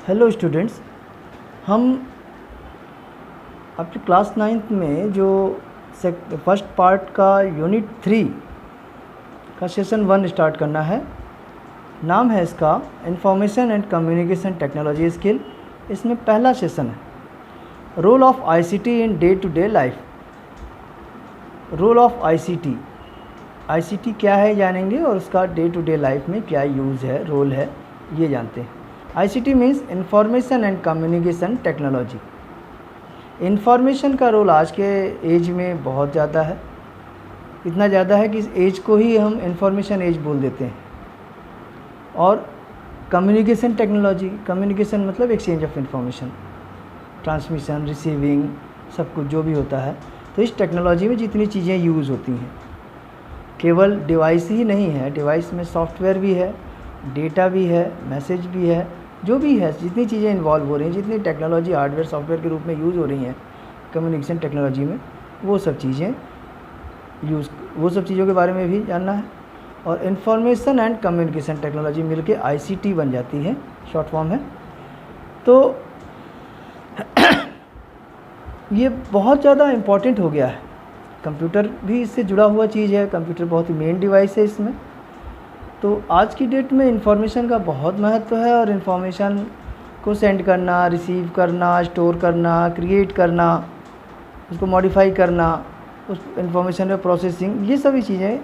Hello students, हम अपने class 9th में जो फर्स्ट पार्ट का यूनिट 3 का सेशन 1 स्टार्ट करना है। नाम है इसका information and communication technology skill. इसमें पहला सेशन है role of ICT in day to day life. Role of ICT क्या है जानेंगे और उसका डे टू डे लाइफ में क्या यूज़ है, रोल है, ये जानते हैं। ICT means information and communication technology. Information का रोल आज के एज में बहुत ज़्यादा है, इतना ज़्यादा है कि इस एज को ही हम इंफॉर्मेशन एज बोल देते हैं। और कम्युनिकेशन टेक्नोलॉजी, कम्युनिकेशन मतलब exchange of information, transmission, receiving, सब कुछ जो भी होता है। तो इस टेक्नोलॉजी में जितनी चीज़ें यूज़ होती हैं, केवल डिवाइस ही नहीं है, डिवाइस में सॉफ्टवेयर भी है, डेटा भी है, मैसेज भी है, जो भी है, जितनी चीज़ें इन्वॉल्व हो रही हैं, जितनी टेक्नोलॉजी हार्डवेयर सॉफ्टवेयर के रूप में यूज़ हो रही हैं कम्युनिकेशन टेक्नोलॉजी में, वो सब चीज़ों के बारे में भी जानना है। और इंफॉर्मेशन एंड कम्युनिकेशन टेक्नोलॉजी मिलके आईसीटी बन जाती है, शॉर्ट फॉर्म है। तो ये बहुत ज़्यादा इम्पॉर्टेंट हो गया है। कंप्यूटर भी इससे जुड़ा हुआ चीज़ है, कंप्यूटर बहुत ही मेन डिवाइस है इसमें। तो आज की डेट में इंफॉर्मेशन का बहुत महत्व है और इंफॉर्मेशन को सेंड करना, रिसीव करना, स्टोर करना, क्रिएट करना, उसको मॉडिफाई करना, उस इंफॉर्मेशन में प्रोसेसिंग, ये सभी चीज़ें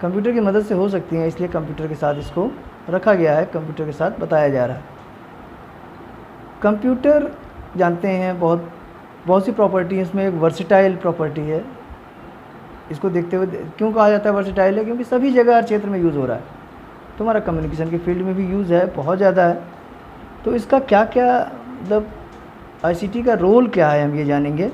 कंप्यूटर की मदद से हो सकती हैं। इसलिए कंप्यूटर के साथ इसको रखा गया है, कंप्यूटर के साथ बताया जा रहा है। कंप्यूटर जानते हैं बहुत सी प्रॉपर्टी है इसमें। एक वर्सेटाइल प्रॉपर्टी है। इसको देखते हुए क्यों कहा जाता है वर्सेटाइल है? क्योंकि सभी जगह हर क्षेत्र में यूज़ हो रहा है। तुम्हारा कम्युनिकेशन के फील्ड में भी यूज़ है, बहुत ज़्यादा है। तो इसका क्या क्या मतलब आईसीटी का रोल क्या है, हम ये जानेंगे।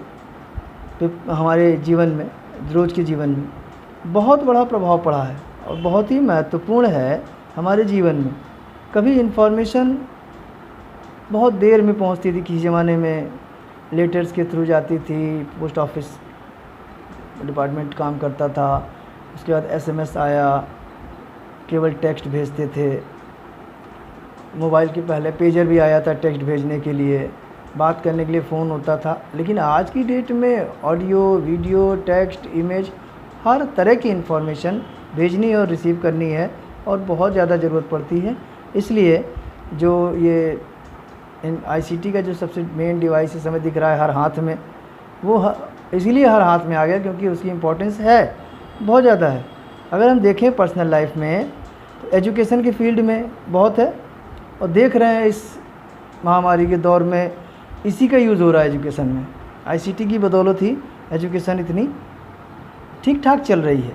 तो हमारे जीवन में, रोज़ के जीवन में बहुत बड़ा प्रभाव पड़ा है और बहुत ही महत्वपूर्ण है हमारे जीवन में। कभी इन्फॉर्मेशन बहुत देर में पहुंचती थी, किसी ज़माने में लेटर्स के थ्रू जाती थी, पोस्ट ऑफिस डिपार्टमेंट काम करता था। उसके बाद एसएमएस आया, केवल टेक्स्ट भेजते थे। मोबाइल के पहले पेजर भी आया था टेक्स्ट भेजने के लिए, बात करने के लिए फ़ोन होता था। लेकिन आज की डेट में ऑडियो, वीडियो, टेक्स्ट, इमेज, हर तरह की इन्फॉर्मेशन भेजनी और रिसीव करनी है और बहुत ज़्यादा ज़रूरत पड़ती है। इसलिए जो ये आईसीटी का जो सबसे मेन डिवाइस इस समय दिख रहा है हर हाथ में, वो इसीलिए हर हाथ में आ गया क्योंकि उसकी इम्पोर्टेंस है, बहुत ज़्यादा है। अगर हम देखें पर्सनल लाइफ में तो एजुकेशन के फील्ड में बहुत है और देख रहे हैं इस महामारी के दौर में इसी का यूज़ हो रहा है एजुकेशन में। आईसीटी की बदौलत ही एजुकेशन इतनी ठीक ठाक चल रही है।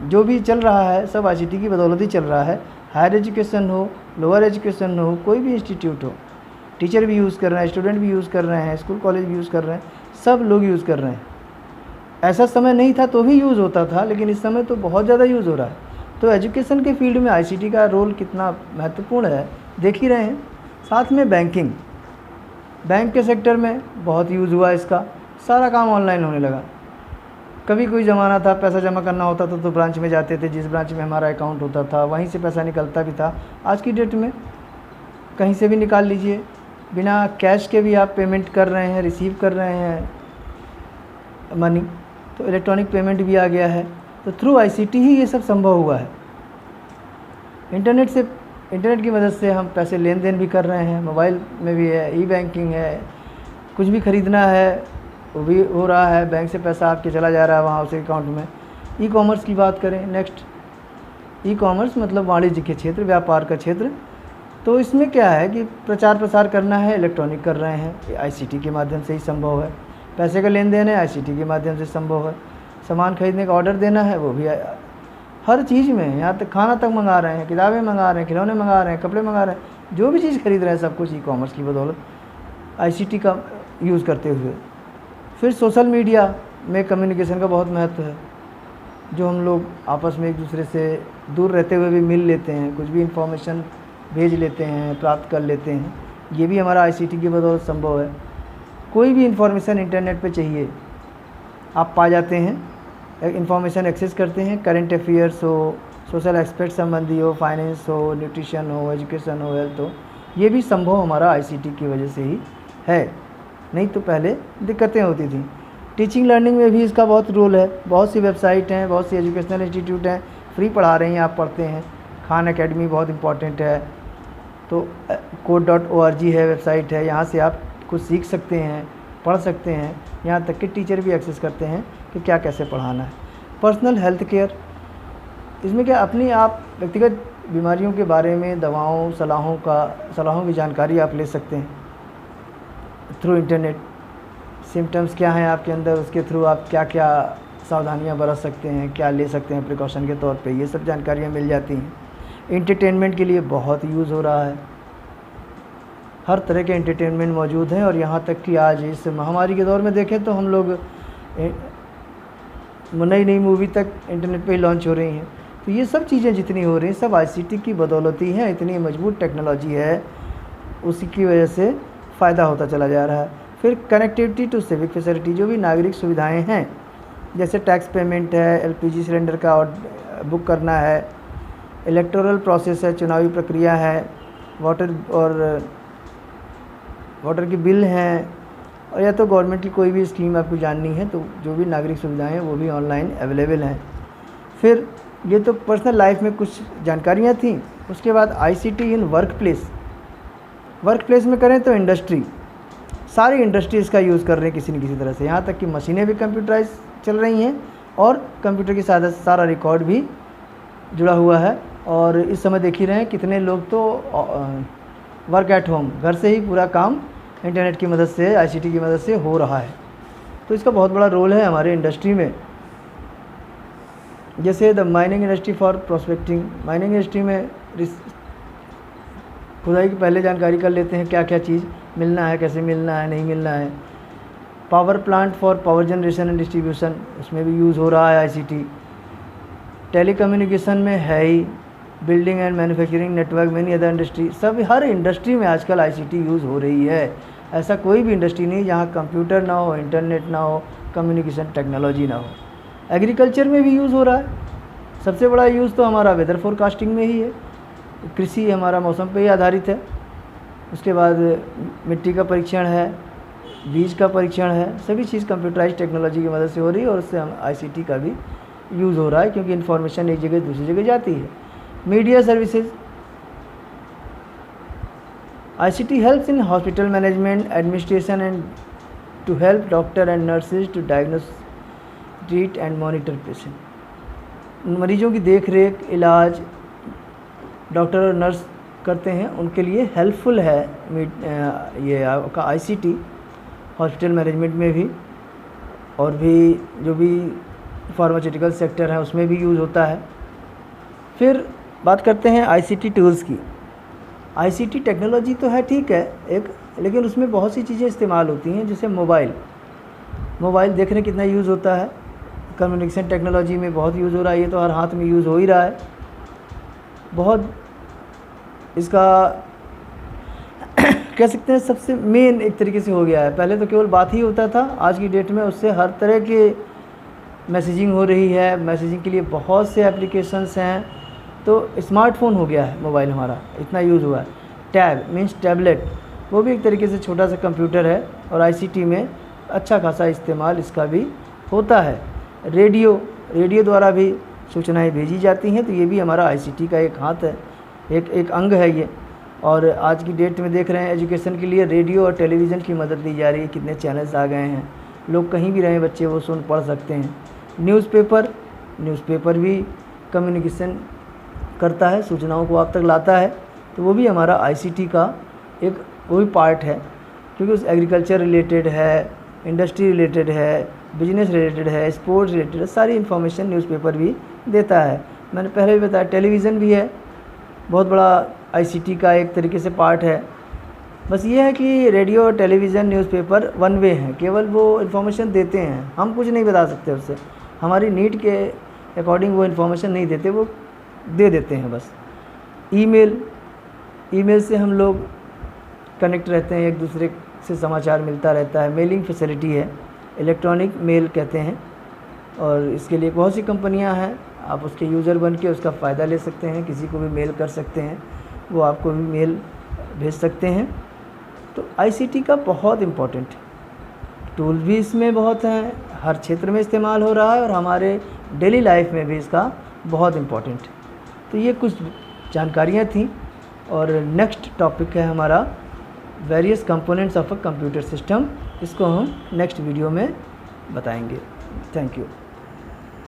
जो भी चल रहा है सब आईसीटी की बदौलत ही चल रहा है। हायर एजुकेशन हो, लोअर एजुकेशन हो, कोई भी इंस्टीट्यूट हो, टीचर भी यूज़ कर रहे हैं, स्टूडेंट भी यूज़ कर रहे हैं, स्कूल कॉलेज भी यूज़ कर रहे हैं, सब लोग यूज़ कर रहे हैं। ऐसा समय नहीं था तो भी यूज़ होता था, लेकिन इस समय तो बहुत ज़्यादा यूज़ हो रहा है। तो एजुकेशन के फील्ड में आईसीटी का रोल कितना महत्वपूर्ण है देख ही रहे हैं। साथ में बैंक के सेक्टर में बहुत यूज़ हुआ इसका, सारा काम ऑनलाइन होने लगा। कभी कोई ज़माना था पैसा जमा करना होता था तो ब्रांच में जाते थे, जिस ब्रांच में हमारा अकाउंट होता था वहीं से पैसा निकलता भी था। आज की डेट में कहीं से भी निकाल लीजिए, बिना कैश के भी आप पेमेंट कर रहे हैं, रिसीव कर रहे हैं मनी। तो इलेक्ट्रॉनिक पेमेंट भी आ गया है। तो थ्रू आईसीटी ही ये सब संभव हुआ है। इंटरनेट की मदद से हम पैसे लेन देन भी कर रहे हैं, मोबाइल में भी है, ई बैंकिंग है, कुछ भी ख़रीदना है वो भी हो रहा है, बैंक से पैसा आपके चला जा रहा है वहाँ उस अकाउंट में। ई कॉमर्स की बात करें नेक्स्ट, ई कॉमर्स मतलब वाणिज्य के क्षेत्र, व्यापार का क्षेत्र। तो इसमें क्या है कि प्रचार प्रसार करना है, इलेक्ट्रॉनिक कर रहे हैं, आईसीटी के माध्यम से ही संभव है। पैसे का लेन देन है, आईसीटी के माध्यम से संभव है। सामान खरीदने का ऑर्डर देना है, वो भी हर चीज़ में, यहाँ तक खाना तक मंगा रहे हैं, किताबें मंगा रहे हैं, खिलौने मंगा रहे हैं, कपड़े मंगा रहे हैं, जो भी चीज़ खरीद रहे हैं सब कुछ ई कॉमर्स की बदौलत आईसीटी का यूज़ करते हुए। फिर सोशल मीडिया में कम्युनिकेशन का बहुत महत्व है। जो हम लोग आपस में एक दूसरे से दूर रहते हुए भी मिल लेते हैं, कुछ भी इंफॉर्मेशन भेज लेते हैं, प्राप्त कर लेते हैं, ये भी हमारा आईसीटी की बदौलत संभव है। कोई भी इंफॉर्मेशन इंटरनेट पे चाहिए आप पा जाते हैं, इंफॉर्मेशन एक्सेस करते हैं। करंट अफेयर्स हो, सोशल एस्पेक्ट संबंधी हो, फाइनेंस हो, न्यूट्रिशन हो, एजुकेशन हो, हेल्थ हो, ये भी संभव हमारा आईसीटी की वजह से ही है, नहीं तो पहले दिक्कतें होती थी। टीचिंग लर्निंग में भी इसका बहुत रोल है। बहुत सी वेबसाइट हैं, बहुत सी एजुकेशनल इंस्टीट्यूट हैं, फ्री पढ़ा रहे हैं, आप पढ़ते हैं। खान एकेडमी बहुत इंपॉर्टेंट है, तो code.org है, वेबसाइट है, यहाँ से आप कुछ सीख सकते हैं, पढ़ सकते हैं। यहाँ तक कि टीचर भी एक्सेस करते हैं कि क्या कैसे पढ़ाना है। पर्सनल हेल्थ केयर, इसमें क्या अपनी आप व्यक्तिगत बीमारियों के बारे में दवाओं सलाहों की जानकारी आप ले सकते हैं थ्रू इंटरनेट। सिम्टम्स क्या हैं आपके अंदर, उसके थ्रू आप क्या क्या सावधानियां बरत सकते हैं, क्या ले सकते हैं प्रिकॉशन के तौर पे, ये सब जानकारियां मिल जाती हैं। एंटरटेनमेंट के लिए बहुत यूज़ हो रहा है, हर तरह के एंटरटेनमेंट मौजूद हैं। और यहाँ तक कि आज इस महामारी के दौर में देखें तो हम लोग नई नई मूवी तक इंटरनेट पे ही लॉन्च हो रही हैं। तो ये सब चीज़ें जितनी हो रही हैं सब आईसीटी की बदौलत ही हैं। इतनी मजबूत टेक्नोलॉजी है, उसी की वजह से फ़ायदा होता चला जा रहा है। फिर कनेक्टिविटी टू सिविक फैसिलिटी, जो भी नागरिक सुविधाएं हैं, जैसे टैक्स पेमेंट है, एलपीजी सिलेंडर का बुक करना है, इलेक्टोरल प्रोसेस है, चुनावी प्रक्रिया है, वाटर की बिल हैं, और या तो गवर्नमेंट की कोई भी स्कीम आपको जाननी है तो जो भी नागरिक सुविधाएं हैं वो भी ऑनलाइन अवेलेबल हैं। फिर ये तो पर्सनल लाइफ में कुछ जानकारियाँ थी। उसके बाद आईसीटी इन वर्क प्लेस में करें तो इंडस्ट्री, सारी इंडस्ट्री इसका यूज़ कर रहे हैं किसी न किसी तरह से। यहाँ तक कि मशीनें भी कंप्यूटराइज चल रही हैं और कंप्यूटर के साथ सारा रिकॉर्ड भी जुड़ा हुआ है। और इस समय देख ही रहे हैं कितने लोग तो वर्क एट होम, घर से ही पूरा काम इंटरनेट की मदद से, आईसीटी की मदद से हो रहा है। तो इसका बहुत बड़ा रोल है हमारे इंडस्ट्री में। जैसे the mining industry for prospecting, mining industry में खुदाई की पहले जानकारी कर लेते हैं क्या क्या चीज़ मिलना है, कैसे मिलना है, नहीं मिलना है। Power plant for power generation and distribution, उसमें भी यूज़ हो रहा है आईसीटी। टेलीकम्युनिकेशन में है ही, building and manufacturing network, many other industry, सब हर इंडस्ट्री में आजकल आईसीटी यूज़ हो रही है। ऐसा कोई भी इंडस्ट्री नहीं जहाँ कंप्यूटर ना हो, इंटरनेट ना हो, कम्युनिकेशन टेक्नोलॉजी ना हो। एग्रीकल्चर में भी यूज़ हो रहा है। सबसे बड़ा यूज़ तो हमारा वेदर फोरकास्टिंग में ही है, कृषि हमारा मौसम पे ही आधारित है। उसके बाद मिट्टी का परीक्षण है, बीज का परीक्षण है, सभी चीज़ कंप्यूटराइज टेक्नोलॉजी की मदद से हो रही है। और उससे हम आईसीटी का भी यूज़ हो रहा है, क्योंकि इन्फॉर्मेशन एक जगह दूसरी जगह जाती है। Media services, ICT helps in hospital management administration and to help doctor and nurses to diagnose, treat and monitor patient. मरीजों की देख रेख, इलाज डॉक्टर और नर्स करते हैं, उनके लिए हेल्पफुल है ये आपका आईसीटी हॉस्पिटल मैनेजमेंट में भी। और भी जो भी फार्मास्यूटिकल सेक्टर है उसमें भी यूज़ होता है। फिर बात करते हैं आईसीटी टूल्स की। आईसीटी टेक्नोलॉजी तो है ठीक है एक, लेकिन उसमें बहुत सी चीज़ें इस्तेमाल होती हैं। जैसे मोबाइल देख रहे कितना यूज़ होता है, कम्युनिकेशन टेक्नोलॉजी में बहुत यूज़ हो रहा है। ये तो हर हाथ में यूज़ हो ही रहा है। बहुत इसका कह सकते हैं सबसे मेन एक तरीके से हो गया है। पहले तो केवल बात ही होता था, आज की डेट में उससे हर तरह के मैसेजिंग हो रही है। मैसेजिंग के लिए बहुत से एप्लीकेशंस हैं। तो स्मार्टफोन हो गया है मोबाइल हमारा, इतना यूज़ हुआ है। टैब मीन्स टैबलेट, वो भी एक तरीके से छोटा सा कंप्यूटर है और आईसीटी में अच्छा खासा इस्तेमाल इसका भी होता है। रेडियो द्वारा भी सूचनाएं भेजी जाती हैं, तो ये भी हमारा आईसीटी का एक हाथ है, एक अंग है ये। और आज की डेट में देख रहे हैं एजुकेशन के लिए रेडियो और टेलीविज़न की मदद ली जा रही है। कितने चैनल्स आ गए हैं, लोग कहीं भी रहें बच्चे वो सुन पढ़ सकते हैं। न्यूज़पेपर भी कम्युनिकेशन करता है, सूचनाओं को आप तक लाता है। तो वो भी हमारा आईसीटी का एक वो भी पार्ट है, क्योंकि उस एग्रीकल्चर रिलेटेड है, इंडस्ट्री रिलेटेड है, बिजनेस रिलेटेड है, स्पोर्ट्स रिलेटेड है, सारी इन्फॉर्मेशन न्यूज़पेपर भी देता है। मैंने पहले भी बताया टेलीविज़न भी है, बहुत बड़ा आईसीटी का एक तरीके से पार्ट है। बस ये है कि radio, television, newspaper one way हैं, केवल वो इन्फॉर्मेशन देते हैं, हम कुछ नहीं बता सकते उससे। हमारी नीड के अकॉर्डिंग वो इन्फॉर्मेशन नहीं देते, वो दे देते हैं बस। ईमेल से हम लोग कनेक्ट रहते हैं, एक दूसरे से समाचार मिलता रहता है। मेलिंग फैसिलिटी है, इलेक्ट्रॉनिक मेल कहते हैं, और इसके लिए बहुत सी कंपनियां हैं। आप उसके यूज़र बन के उसका फ़ायदा ले सकते हैं, किसी को भी मेल कर सकते हैं, वो आपको भी मेल भेज सकते हैं। तो आईसीटी का बहुत इम्पोर्टेंट टूल भी इसमें बहुत हैं, हर क्षेत्र में इस्तेमाल हो रहा है और हमारे डेली लाइफ में भी इसका बहुत इम्पोर्टेंट। तो ये कुछ जानकारियाँ थीं और नेक्स्ट टॉपिक है हमारा various components of a computer system. इसको हम नेक्स्ट वीडियो में बताएंगे। Thank you.